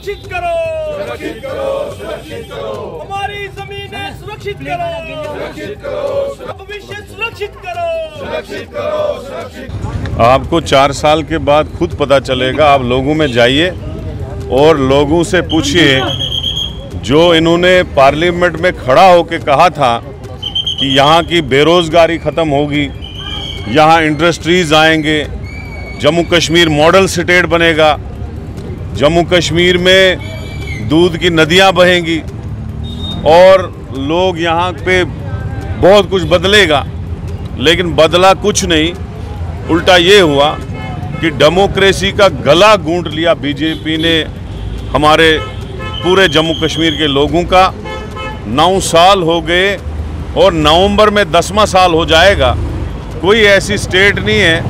सुरक्षित करो, सुरक्षित करो, सुरक्षित करो, हमारी जमीनें सुरक्षित करो, सुरक्षित करो, भविष्य सुरक्षित करो, सुरक्षित करो, सुरक्षित। आपको 4 साल के बाद खुद पता चलेगा। आप लोगों में जाइए और लोगों से पूछिए, जो इन्होंने पार्लियामेंट में खड़ा होकर कहा था कि यहाँ की बेरोजगारी ख़त्म होगी, यहाँ इंडस्ट्रीज़ आएंगे, जम्मू कश्मीर मॉडल स्टेट बनेगा, जम्मू कश्मीर में दूध की नदियाँ बहेंगी और लोग यहाँ पे बहुत कुछ बदलेगा। लेकिन बदला कुछ नहीं, उल्टा ये हुआ कि डेमोक्रेसी का गला घूंट लिया बीजेपी ने हमारे पूरे जम्मू कश्मीर के लोगों का। 9 साल हो गए और नवंबर में 10वां साल हो जाएगा। कोई ऐसी स्टेट नहीं है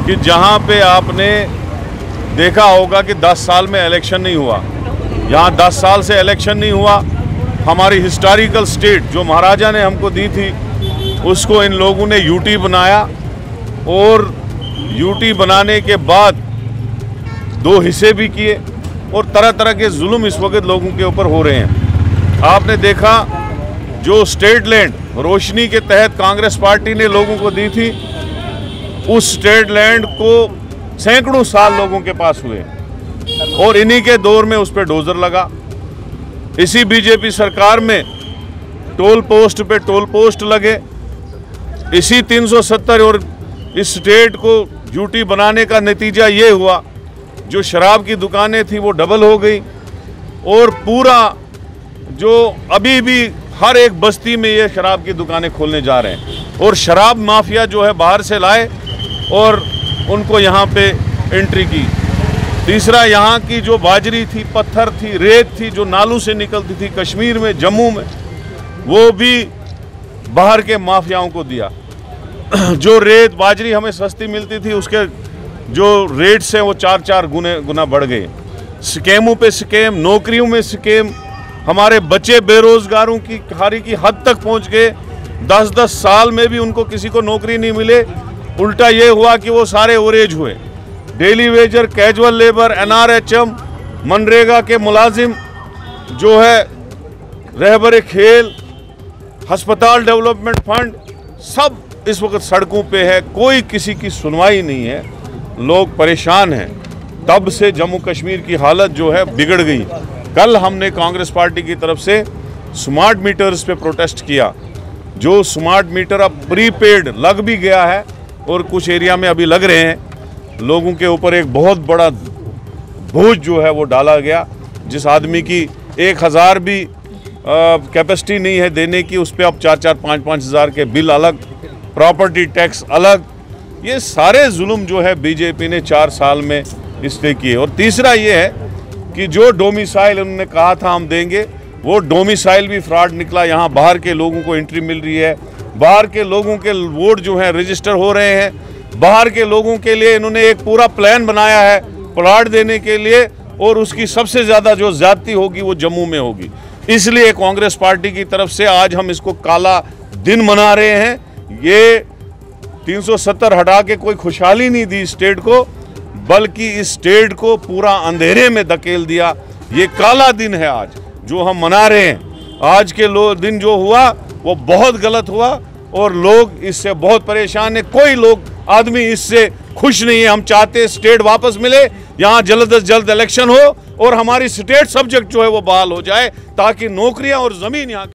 कि जहां पे आपने देखा होगा कि 10 साल में इलेक्शन नहीं हुआ। यहाँ 10 साल से इलेक्शन नहीं हुआ। हमारी हिस्टोरिकल स्टेट जो महाराजा ने हमको दी थी, उसको इन लोगों ने यूटी बनाया और यूटी बनाने के बाद 2 हिस्से भी किए और तरह तरह के जुल्म इस वक्त लोगों के ऊपर हो रहे हैं। आपने देखा जो स्टेट लैंड रोशनी के तहत कांग्रेस पार्टी ने लोगों को दी थी, उस स्टेट लैंड को सैकड़ों साल लोगों के पास हुए और इन्हीं के दौर में उस पर डोजर लगा। इसी बीजेपी सरकार में टोल पोस्ट पे टोल पोस्ट लगे। इसी 370 और इस स्टेट को ड्यूटी बनाने का नतीजा ये हुआ, जो शराब की दुकानें थी वो डबल हो गई और पूरा जो अभी भी हर एक बस्ती में ये शराब की दुकानें खोलने जा रहे हैं और शराब माफिया जो है बाहर से लाए और उनको यहाँ पे एंट्री की। तीसरा, यहाँ की जो बाजरी थी, पत्थर थी, रेत थी जो नालों से निकलती थी कश्मीर में, जम्मू में, वो भी बाहर के माफियाओं को दिया। जो रेत बाजरी हमें सस्ती मिलती थी, उसके जो रेट्स हैं वो 4-4 गुना बढ़ गए। स्कैमों पे स्कैम, नौकरियों में स्कैम, हमारे बच्चे बेरोजगारों की खारी की हद तक पहुंच गए। 10-10 साल में भी उनको किसी को नौकरी नहीं मिले। उल्टा ये हुआ कि वो सारे ओरेज हुए। Daily Vaser, casual labour, NRHM, MNREGA के मुलाजिम जो है, रहबरे खेल, अस्पताल डेवलपमेंट फंड, सब इस वक्त सड़कों पे है। कोई किसी की सुनवाई नहीं है, लोग परेशान हैं। तब से जम्मू कश्मीर की हालत जो है बिगड़ गई। कल हमने कांग्रेस पार्टी की तरफ से स्मार्ट मीटर्स पे प्रोटेस्ट किया। जो स्मार्ट मीटर अब प्रीपेड लग भी गया है और कुछ एरिया में अभी लग रहे हैं। लोगों के ऊपर एक बहुत बड़ा बोझ जो है वो डाला गया। जिस आदमी की 1000 भी कैपेसिटी नहीं है देने की, उस पर अब 4-4, 5-5 हज़ार के बिल अलग, प्रॉपर्टी टैक्स अलग। ये सारे जुल्म जो है बीजेपी ने 4 साल में इसलिए किए। और तीसरा ये है कि जो डोमिसाइल उन्होंने कहा था हम देंगे, वो डोमिसाइल भी फ्रॉड निकला। यहाँ बाहर के लोगों को एंट्री मिल रही है, बाहर के लोगों के वोट जो हैं रजिस्टर हो रहे हैं। बाहर के लोगों के लिए इन्होंने एक पूरा प्लान बनाया है प्लॉट देने के लिए, और उसकी सबसे ज़्यादा जो ज्यादती होगी वो जम्मू में होगी। इसलिए कांग्रेस पार्टी की तरफ से आज हम इसको काला दिन मना रहे हैं। ये 370 हटा के कोई खुशहाली नहीं दी स्टेट को, बल्कि इस स्टेट को पूरा अंधेरे में धकेल दिया। ये काला दिन है आज जो हम मना रहे हैं। आज के दिन जो हुआ वो बहुत गलत हुआ और लोग इससे बहुत परेशान है। कोई लोग आदमी इससे खुश नहीं है। हम चाहते स्टेट वापस मिले, यहाँ जल्द से जल्द इलेक्शन हो और हमारी स्टेट सब्जेक्ट जो है वो बहाल हो जाए, ताकि नौकरियां और जमीन यहाँ